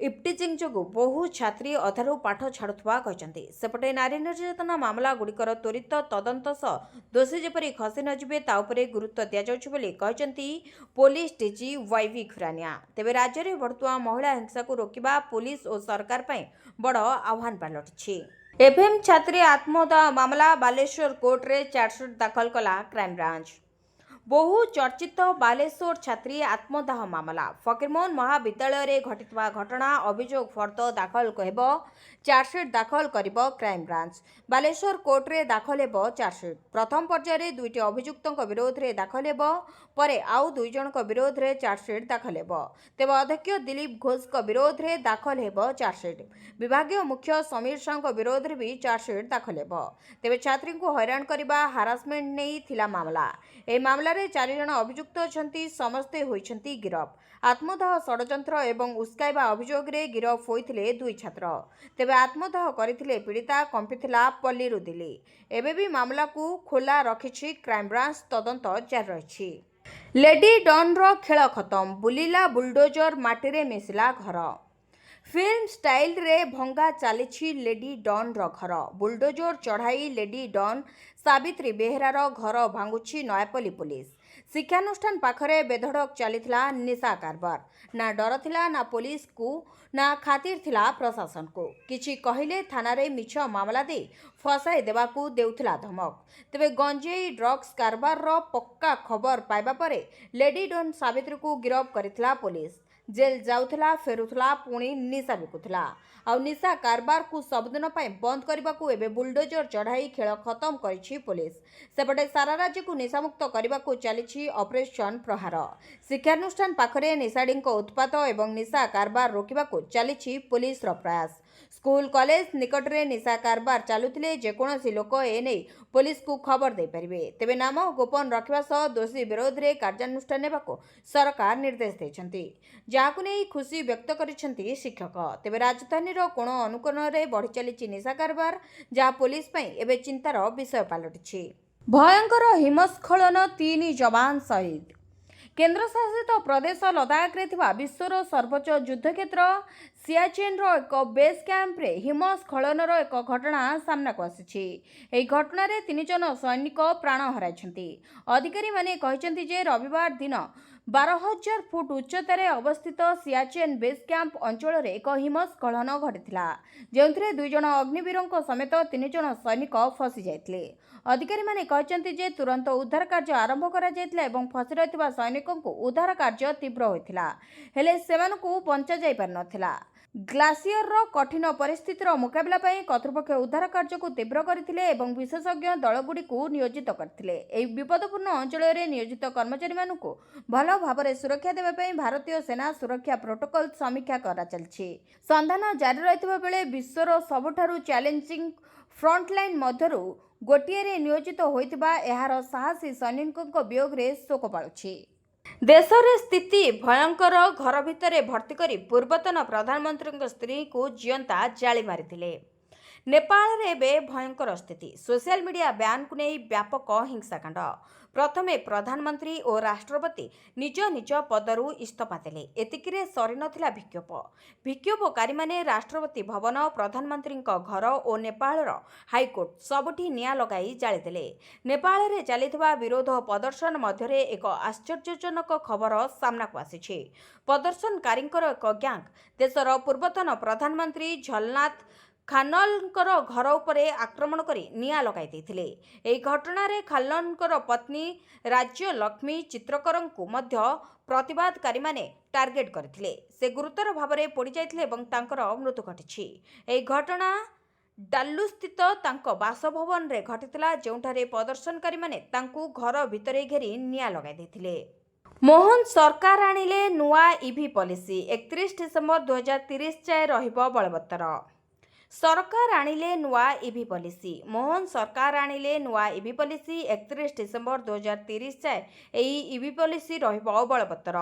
ଇଫ୍ଟିଜିଂ ଯୋଗୁଁ ବହୁ ଛାତ୍ରୀ ଅଧାରୁ ପାଠ ଛାଡୁଥିବା କହିଛନ୍ତି। ସେପଟେ ନାରୀ ନିର୍ଯାତନା ମାମଲା ଗୁଡ଼ିକର ତ୍ୱରିତ ତଦନ୍ତ ସହ ଦୋଷୀ ଯେପରି ଖସି ନଯିବେ ତା ଉପରେ ଗୁରୁତ୍ୱ ଦିଆଯାଉଛି ବୋଲି କହିଛନ୍ତି ପୋଲିସ ଡିଜି ୱାଇଭି ଖୁରାନିଆ। ତେବେ ରାଜ୍ୟରେ ବଢ଼ୁଥିବା ମହିଳା ହିଂସାକୁ ରୋକିବା ପୋଲିସ ଓ ସରକାର ପାଇଁ ବଡ଼ ଆହ୍ୱାନ ପାଲଟିଛି। ଏଫ୍ଏମ୍ ଛାତ୍ରୀ ଆତ୍ମଦାହ ମାମଲା ବାଲେଶ୍ୱର କୋର୍ଟରେ ଚାର୍ଜସିଟ୍ ଦାଖଲ କଲା କ୍ରାଇମବ୍ରାଞ୍ଚ। ବହୁ ଚର୍ଚ୍ଚିତ ବାଲେଶ୍ୱର ଛାତ୍ରୀ ଆତ୍ମଦାହ ମାମଲା। ଫକୀରମୋହନ ମହାବିଦ୍ୟାଳୟରେ ଘଟିଥିବା ଘଟଣା ଅଭିଯୋଗ ଫର୍ଦ୍ଦ ଦାଖଲ ହେବ, ଚାର୍ଜସିଟ୍ ଦାଖଲ କରିବ କ୍ରାଇମବ୍ରାଞ୍ଚ। ବାଲେଶ୍ୱର କୋର୍ଟରେ ଦାଖଲ ହେବ ଚାର୍ଜସିଟ୍। ପ୍ରଥମ ପର୍ଯ୍ୟାୟରେ 2ଟି ଅଭିଯୁକ୍ତଙ୍କ ବିରୋଧରେ ଦାଖଲ ହେବ, ପରେ ଆଉ 2 ଜଣଙ୍କ ବିରୋଧରେ ଚାର୍ଜସିଟ୍ ଦାଖଲ ହେବ। ତେବେ ଅଧ୍ୟକ୍ଷ ଦିଲ୍ଲୀପ ଘୋଷଙ୍କ ବିରୋଧରେ ଦାଖଲ ହେବ ଚାର୍ଜସିଟ୍। ବିଭାଗୀୟ ମୁଖ୍ୟ ସମୀର ସାହୁଙ୍କ ବିରୋଧରେ ବି ଚାର୍ଜସିଟ୍ ଦାଖଲ ହେବ। ତେବେ ଛାତ୍ରୀଙ୍କୁ ହଇରାଣ କରିବା, ହାରାସମେଣ୍ଟ ନେଇ ଥିଲା ମାମଲା। ଏହି ମାମଲାରେ 4 ଜଣ ଅଭିଯୁକ୍ତ ଅଛନ୍ତି, ସମସ୍ତେ ହୋଇଛନ୍ତି ଗିରଫ। ଆତ୍ମଦାହ ଷଡ଼ଯନ୍ତ୍ର ଏବଂ ଉସ୍କାଇବା ଅଭିଯୋଗରେ ଗିରଫ ହୋଇଥିଲେ 2 ଛାତ୍ର। ତେବେ ଆତ୍ମଦାହ କରିଥିଲେ ପୀଡ଼ିତା, କମ୍ପିଥିଲା ପଲ୍ଲୀରୁ ଦିଲ୍ଲୀ। ଏବେ ବି ମାମଲାକୁ ଖୋଲା ରଖିଛି କ୍ରାଇମବ୍ରାଞ୍ଚ, ତଦନ୍ତ ଜାରି ରହିଛି। ଲେଡି ଡନ୍ର ଖେଳ ଖତମ, ବୁଲିଲା ବୁଲଡୋଜର, ମାଟିରେ ମିଶିଲା ଘର। ଫିଲ୍ମ ଷ୍ଟାଇଲରେ ଭଙ୍ଗା ଚାଲିଛି ଲେଡି ଡନ୍ର ଘର। ବୁଲଡୋଜର ଚଢ଼ାଇ ଲେଡି ଡନ୍ ସାବିତ୍ରୀ ବେହେରାର ଘର ଭାଙ୍ଗୁଛି ନୟାପଲ୍ଲୀ ପୋଲିସ। ଶିକ୍ଷାନୁଷ୍ଠାନ ପାଖରେ ବେଧଡ଼କ ଚାଲିଥିଲା ନିଶା କାରବାର। ନା ଡର ଥିଲା ନା ପୋଲିସକୁ, ନା ଖାତିର ଥିଲା ପ୍ରଶାସନକୁ। କିଛି କହିଲେ ଥାନାରେ ମିଛ ମାମଲା ଦେଇ ଫସାଇ ଦେବାକୁ ଦେଉଥିଲା ଧମକ। ତେବେ ଗଞ୍ଜେଇ ଡ୍ରଗ୍ସ କାରବାରର ପକ୍କା ଖବର ପାଇବା ପରେ ଲେଡି ଡନ୍ ସାବିତ୍ରୀକୁ ଗିରଫ କରିଥିଲା ପୋଲିସ। ଜେଲ୍ ଯାଉଥିଲା, ଫେରୁଥିଲା, ପୁଣି ନିଶା ବିକୁଥିଲା। ଆଉ ନିଶା କାରବାରକୁ ସବୁଦିନ ପାଇଁ ବନ୍ଦ କରିବାକୁ ଏବେ ବୁଲଡୋଜର ଚଢ଼ାଇ ଖେଳ ଖତମ କରିଛି ପୋଲିସ। ସେପଟେ ସାରା ରାଜ୍ୟକୁ ନିଶାମୁକ୍ତ କରିବାକୁ ଚାଲିଛି ଅପରେସନ ପ୍ରହାର। ଶିକ୍ଷାନୁଷ୍ଠାନ ପାଖରେ ନିଶାଡିଙ୍କ ଉତ୍ପାତ ଏବଂ ନିଶା କାରବାର ରୋକିବାକୁ ଚାଲିଛି ପୋଲିସର ପ୍ରୟାସ। ସ୍କୁଲ କଲେଜ ନିକଟରେ ନିଶା କାରବାର ଚାଲୁଥିଲେ ଯେକୌଣସି ଲୋକ ଏନେଇ ପୋଲିସକୁ ଖବର ଦେଇପାରିବେ। ତେବେ ନାମ ଗୋପନ ରଖିବା ସହ ଦୋଷୀ ବିରୋଧରେ କାର୍ଯ୍ୟାନୁଷ୍ଠାନ ନେବାକୁ ସରକାର ନିର୍ଦ୍ଦେଶ ଦେଇଛନ୍ତି, ଯାହାକୁ ନେଇ ଖୁସି ବ୍ୟକ୍ତ କରିଛନ୍ତି ଶିକ୍ଷକ। ତେବେ ରାଜଧାନୀର କୋଣ ଅନୁକୋଣରେ ବଢ଼ି ଚାଲିଛି ନିଶା କାରବାର, ଯାହା ପୋଲିସ ପାଇଁ ଏବେ ଚିନ୍ତାର ବିଷୟ ପାଲଟିଛି। ଭୟଙ୍କର ହିମସ୍ଖଳନ, 3 ଯବାନ ଶହୀଦ। କେନ୍ଦ୍ରଶାସିତ ପ୍ରଦେଶ ଲଦାଖରେ ଥିବା ବିଶ୍ୱର ସର୍ବୋଚ୍ଚ ଯୁଦ୍ଧକ୍ଷେତ୍ର ସିଆଚେନ୍ର ଏକ ବେସ୍ କ୍ୟାମ୍ପରେ ହିମସ୍ଖଳନର ଏକ ଘଟଣା ସାମ୍ନାକୁ ଆସିଛି। ଏହି ଘଟଣାରେ 3 ଜଣ ସୈନିକ ପ୍ରାଣ ହରାଇଛନ୍ତି। ଅଧିକାରୀମାନେ କହିଛନ୍ତି ଯେ ରବିବାର ଦିନ 12,000 ଫୁଟ ଉଚ୍ଚତାରେ ଅବସ୍ଥିତ ସିଆଚେନ୍ ବେସ୍ କ୍ୟାମ୍ପ ଅଞ୍ଚଳରେ ଏକ ହିମସ୍ଖଳନ ଘଟିଥିଲା, ଯେଉଁଥିରେ 2 ଜଣ ଅଗ୍ନିବୀରଙ୍କ ସମେତ 3 ଜଣ ସୈନିକ ଫସି ଯାଇଥିଲେ। ଅଧିକାରୀମାନେ କହିଛନ୍ତି ଯେ ତୁରନ୍ତ ଉଦ୍ଧାର କାର୍ଯ୍ୟ ଆରମ୍ଭ କରାଯାଇଥିଲା ଏବଂ ଫସି ରହିଥିବା ସୈନିକଙ୍କୁ ଉଦ୍ଧାର କାର୍ଯ୍ୟ ତୀବ୍ର ହୋଇଥିଲା, ହେଲେ ସେମାନଙ୍କୁ ବଞ୍ଚାଯାଇ ପାରିନଥିଲା। ଗ୍ଲାସିୟରର କଠିନ ପରିସ୍ଥିତିର ମୁକାବିଲା ପାଇଁ କର୍ତ୍ତୃପକ୍ଷ ଉଦ୍ଧାର କାର୍ଯ୍ୟକୁ ତୀବ୍ର କରିଥିଲେ ଏବଂ ବିଶେଷଜ୍ଞ ଦଳଗୁଡ଼ିକୁ ନିୟୋଜିତ କରିଥିଲେ। ଏହି ବିପଦପୂର୍ଣ୍ଣ ଅଞ୍ଚଳରେ ନିୟୋଜିତ କର୍ମଚାରୀମାନଙ୍କୁ ଭଲ ଭାବରେ ସୁରକ୍ଷା ଦେବା ପାଇଁ ଭାରତୀୟ ସେନା ସୁରକ୍ଷା ପ୍ରୋଟୋକଲ ସମୀକ୍ଷା କରାଚାଲିଛି। ସନ୍ଧାନ ଜାରି ରହିଥିବା ବେଳେ ବିଶ୍ୱର ସବୁଠାରୁ ଚ୍ୟାଲେଞ୍ଜିଂ फ्रंटलाइन मध्यरु गोटिए नियोजित होइतिबा एहार साहसी सैनिकଙ୍କ वियोगरे शोक पालुछि। देशर स्थिति भयंकर घर भितर भर्ती करी पूर्वतन प्रधानमंत्री स्त्री को जीवंता जाली मारिथिले। नेपाल रे बे भयंकर स्थिति सोशल मीडिया बैन को नहीं व्यापक हिंसाकांड। प्रथमे प्रधानमंत्री और राष्ट्रपति निज निज पदरु इस्तीफा देले। एतिकिरे सरी नथिला विक्षोभकारी माने राष्ट्रपति भवन प्रधानमंत्री घर और नेपाल हाईकोर्ट सबुठी निया लगाई जाली देले। नेपाल रे चलिथिबा विरोध प्रदर्शन मध्यरे एक आश्चर्यजनक खबर सामना को आसीछि। प्रदर्शनकारींकर एक गैंग देशर पूर्वतन प्रधानमंत्री झलनाथ खानलंकर घर उपरे आक्रमण करी निया लगाई देथिले। एही घटना रे खानलंकर पत्नी राज्य लक्ष्मी चित्रकरंकु मध्य प्रतिवादकारी माने टार्गेट करथिले। से गुरुतर भावरे पोड़ी जाइथिले एवं तांकर मृत्यु घटिछि। एही घटना डाल्लु स्थित तांको बासभवन रे घटिथिला, जेउठारे प्रदर्शनकारी माने तांकु घर भितरे घेरी निया लगाई देथिले। मोहन सरकार आनिले नुआ ईवी पॉलिसी 31 डिसेंबर 2030 जाए रहिबो बलवत्तर। सरकार आनिले नुआ ईवी पॉलिसी। मोहन सरकार आनिले नुआ ईवी पॉलिसी 31 डिसेंबर 2030 जाए एही ईवी पॉलिसी रहिबो बलवत्तर।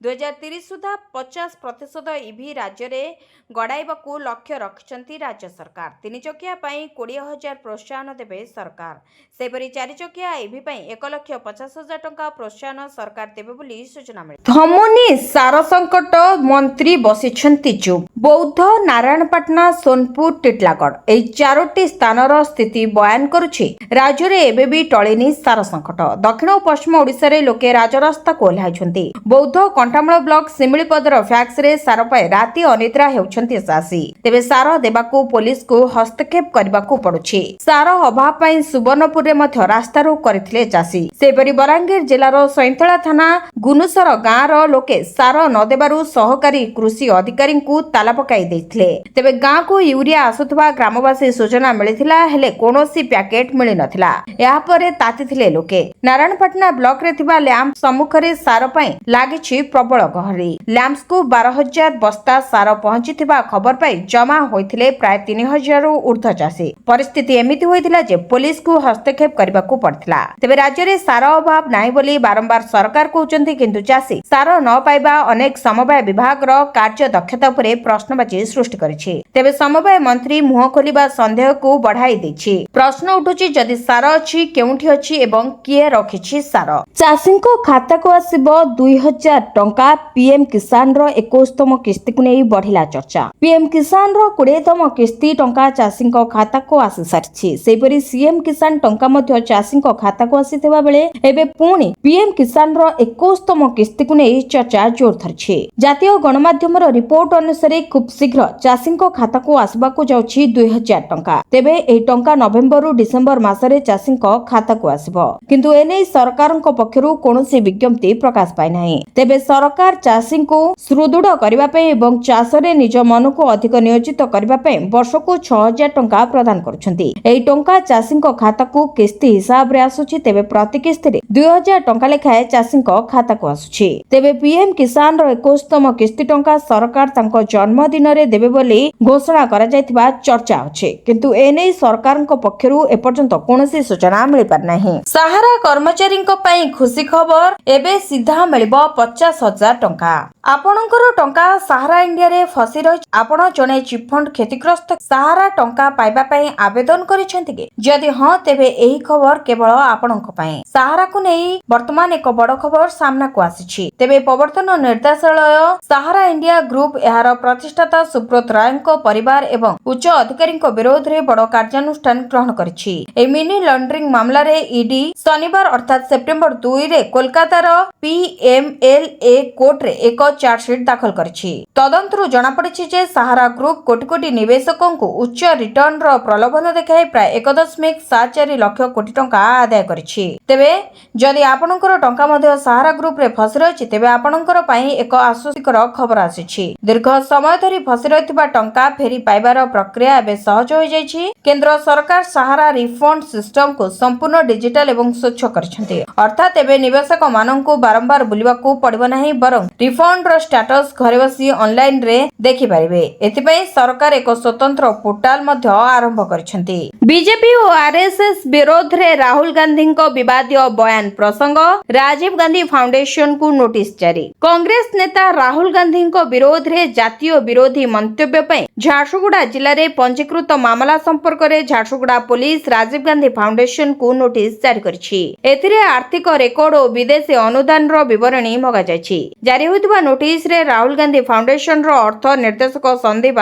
2030 सुधा 50% ईवी राज्य रे गड़ाइबाकू लक्ष्य रखिछंती राज्य सरकार। 3 चकिया पई 20,000 प्रोत्साहन देबे सरकार। सेपरी 4 चकिया ईवी पई 1,50,000 टंका प्रोत्साहन सरकार देबे बोली सूचना मिले। थमुनी सार संकट मंत्री बसिछंती चुप। बौद्ध नारायणपाटना सोनपुर टिटलागढ़ एई 4टी स्थानर स्थिति बयान करुछि। राज्य रे एबे भी टळिनी सार संकट। दक्षिण और पश्चिम ओडिशा रे लोके राजरास्ता को ओह्लाइछंती। बौद्ध कंठामूल ब्लॉक सिमिलीपदर फैक्स रे सार पाए राति अनिद्रा हेउछंती चाषी। तेबे सार देबाकू पुलिस को हस्तक्षेप करबाकू पड़ुछि। सार अभाव पई सुवर्णपुर रे मध्य रास्ता रोक करथिले चाषी। सेपरि बलांगीर जिल्लार सैंतला थाना गुनुसर गाँव रो लोके सार न देबारु सहकारी कृषि अधिकारी को ताला पकाई दैथिले। तेबे गाँ को यूरिया आसुथबा ग्रामवासी सूचना मिलिथिला, हेले कोनोसी पैकेट मिलि नथिला। या परे तातिथिले लोके। नारायणपाटना ब्लॉक रे थिबा लैंप सम्मुखरे सार पई लागिछि प्रबल गहरी। लैंप्स को 12,000 बस्ता सार पहुंचीथिबा खबर पाई जमा होइथिले प्राय 3,000 रु ऊर्ध्व चाषी। परिस्थिति एमिति होइथिला जे पुलिस को हस्तक्षेप करबाकू पड़थिला। तेबे राज्य रे सार अभाव नाही बोली बारंबार सरकार कहउचंती, किंतु चाषी सार न पाइबा अनेक समवाय विभाग रो कार्य दक्षता उपरे प्रश्नबाची सृष्टि करिछि। तेबे समवाय मंत्री मुह खोलिबा संदेह को बढ़ाई दैछि। प्रश्न उठुछि, जदि सार अछि केउठी अछि एवं किए रखिछि सार। चाषीको खाता को आसीबो 2,000 टंका। पीएम किसान रो 21तम किस्ती को नै बढ़िला चर्चा। पीएम किसान रो 20तम किस्ती टंका चाषीको खाता को आसी सारिछि। सेपरि सीएम किसान टंका मध्य चाषीको खाता को आसीथिबा बेले एबे पुणी पीएम किसान रो 21तम किस्ती को नै चर्चा जोर धरिछि। जातीय गणमाध्यम रो रिपोर्ट अनुसार खूब शीघ्र चाषीको खाता को आसबाकू जाउछि 2,000 टंका। तेबे एही टंका नवेम्बर रु डिसेम्बर मासरे चाषीको खाता को आसीबो, किंतु एनै सरकारक पक्षरु कोनोसी विज्ञप्ति प्रकाश पाइ नाही। तेबे सरकार चाषी को सुदृढ़ करबा पे एवं चाषरे निज मन को अधिक नियोजित करबा पे वर्षको 6,000 टंका प्रदान करुछंती। एही टंका चाषीको खाता को किस्ती हिसाब रे आसुछि। तेबे प्रति किस्ती रे 2,000 टंका लेखाए चाषीको खाता को आसुछि। तेबे पीएम किसान रो 21तम किस्ती टंका सरकार तांको जन्मदिन रे देबे बोली घोषणा करा जायतिबा चर्चा अछि, किंतु एनै सरकारक पक्षरु एपर्यंत कोनोसी सूचना मिलि पार नाही। सहारा कर्मचारीक पई खुशी खबर, एबे सीधा मिलिबो 50,000 टंका। आपणकर टंका सहारा इंडिया रे फसी रहि आपण जने चिट फंड क्षतिग्रस्त सहारा टंका पाइबा पई आवेदन करिसेंति कि जदि हां तेबे एही खबर केवल आपणक पई। सहारा को नै वर्तमान एक बड़ खबर सामना को आसीछि। तेबे प्रवर्तन निर्देशालय सहारा इंडिया ग्रुप एहार प्रतिष्ठाता सुब्रत रायଙ୍କ परिवार एवं उच्च अधिकारी विरोध रे बड़ कार्यानुष्ठान ग्रहण करिछि। ए मिनी लॉन्ड्रिंग मामला रे ईडी शनिवार अर्थात सेप्टेम्बर 2 रे कोलकातार पीएमएलए कोर्ट रे एक चार्जशीट दाखल करिछि। तदंतरु जणा पड़िछि जे सहारा ग्रुप कोटी कोटी निवेशकंकु उच्च रिटर्न रो प्रलोभन देखाई प्राय 1.74 लाख कोटी टंका आदाय करिछि। तेबे जदि आपणकर टंका मध्ये सहारा ग्रुप रे फसी रहिछि, तेबे आपणकर पई एक आश्वस्तिकर खबर आसीछि। दीर्घ समय धरि फसी रहितबा टंका फेरी पाइबार प्रक्रिया एबे सहज होई जाइछि। केंद्र सरकार सहारा रिफंड सिस्टम को संपूर्ण डिजिटल एवं स्वच्छ ତୁଚ୍ଛ କରିଛନ୍ତି। ଅର୍ଥାତ୍ ଏବେ ନିବେଶକମାନଙ୍କୁ ବାରମ୍ବାର ବୁଲିବାକୁ ପଡ଼ିବ ନାହିଁ, ବରଂ ରିଫଣ୍ଡର ଷ୍ଟାଟସ୍ ଘରେ ବସି ଅନଲାଇନରେ ଦେଖିପାରିବେ। ଏଥିପାଇଁ ସରକାର ଏକ ସ୍ୱତନ୍ତ୍ର ପୋର୍ଟାଲ ମଧ୍ୟ ଆରମ୍ଭ କରିଛନ୍ତି। ବିଜେପି ଓ ଆରଏସଏସ୍ ବିରୋଧରେ ରାହୁଲ ଗାନ୍ଧୀଙ୍କ ବିବାଦୀୟ ବୟାନ ପ୍ରସଙ୍ଗ, ରାଜୀବ ଗାନ୍ଧୀ ଫାଉଣ୍ଡେସନକୁ ନୋଟିସ ଜାରି। କଂଗ୍ରେସ ନେତା ରାହୁଲ ଗାନ୍ଧୀଙ୍କ ବିରୋଧରେ ଜାତୀୟ ବିରୋଧୀ ମନ୍ତବ୍ୟ ପାଇଁ ଝାରସୁଗୁଡ଼ା ଜିଲ୍ଲାରେ ପଞ୍ଜୀକୃତ ମାମଲା ସମ୍ପର୍କରେ ଝାରସୁଗୁଡ଼ା ପୋଲିସ ରାଜୀବ ଗାନ୍ଧୀ ଫାଉଣ୍ଡେସନକୁ ନୋଟିସ ଜାରି କରିଛି। ଏଥିରେ ଆର୍ଥିକ ରେକର୍ଡ ଓ ବିଦେଶୀ ଅନୁଦାନର ବିବରଣୀ ମଗାଯାଇଛି। ଜାରି ହୋଇଥିବା ନୋଟିସରେ ରାହୁଲ ଗାନ୍ଧୀ ଫାଉଣ୍ଡେସନର ଅର୍ଥ ନିର୍ଦ୍ଦେଶକ ସନ୍ଦୀପ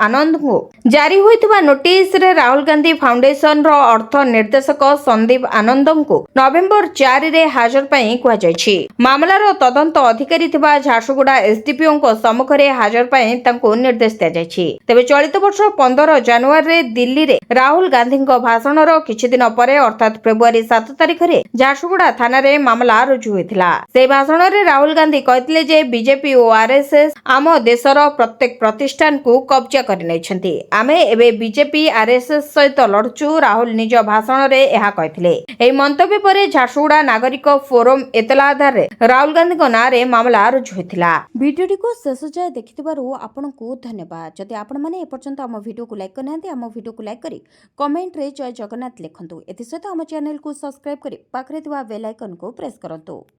ଆନନ୍ଦଙ୍କୁ ଜାରି ହୋଇଥିବା ନୋଟିସରେ ରାହୁଲ ଗାନ୍ଧୀ ଫାଉଣ୍ଡେସନର ଅର୍ଥ ନିର୍ଦ୍ଦେଶକ ସନ୍ଦୀପ ଆନନ୍ଦଙ୍କୁ ନଭେମ୍ବର 4ରେ ହାଜର ପାଇଁ କୁହାଯାଇଛି। ମାମଲାର ତଦନ୍ତ ଅଧିକାରୀ ଥିବା ଝାରସୁଗୁଡ଼ା ଏସଡିପିଓଙ୍କ ସମ୍ମୁଖରେ ହାଜର ପାଇଁ ତାଙ୍କୁ ନିର୍ଦ୍ଦେଶ ଦିଆଯାଇଛି। ତେବେ ଚଳିତ ବର୍ଷ 15 ଜାନୁଆରୀରେ ଦିଲ୍ଲୀରେ ରାହୁଲ ଗାନ୍ଧୀଙ୍କ ଭାଷଣର କିଛି ଦିନ ପରେ ଅର୍ଥାତ୍ ଫେବୃଆରୀ 7 ତାରିଖରେ ଝାରସୁଗୁଡ଼ା ଥାନାରେ ମାମଲା ରୁଜୁ ହୋଇଥିଲା। ସେହି ଭାଷଣରେ ରାହୁଲ ଗାନ୍ଧୀ କହିଥିଲେ ଯେ ବିଜେପି ଓ ଆରଏସଏସ୍ ଆମ ଦେଶର ପ୍ରତ୍ୟେକ ପ୍ରତିଷ୍ଠାନକୁ କବ୍ଜା କରିନେଇଛନ୍ତି। ଆମେ ଏବେ ବିଜେପି ଆରଏସଏସ୍ ସହିତ ଲଢୁଛୁ, ରାହୁଲ ନିଜ ଭାଷଣରେ ଏହା କହିଥିଲେ। ଏହି ମନ୍ତବ୍ୟ ପରେ ଝାରସୁଗୁଡ଼ା ନାଗରିକ ଫୋରମ ଏତଲା ଆଧାରରେ ରାହୁଲ ଗାନ୍ଧୀଙ୍କ ନାଁରେ ମାମଲା ରୁଜୁ ହୋଇଥିଲା। ଭିଡିଓଟିକୁ ଶେଷ ଯାଏ ଦେଖିଥିବାରୁ ଆପଣଙ୍କୁ ଧନ୍ୟବାଦ। ଯଦି ଆପଣମାନେ ଏପର୍ଯ୍ୟନ୍ତ ଆମ ଭିଡିଓକୁ ଲାଇକ୍ କରିନାହାନ୍ତି, ଆମ ଭିଡିଓକୁ ଲାଇକ୍ କରି କମେଣ୍ଟରେ ଜୟ ଜଗନ୍ନାଥ ଲେଖନ୍ତୁ। ଏଥିସହିତ ଆମ ଚ୍ୟାନେଲକୁ ସବସ୍କ୍ରାଇବ୍ କରି ପାଖରେ ଥିବା ବେଲ୍ ଆଇକନକୁ ପ୍ରେସ୍ କରନ୍ତୁ।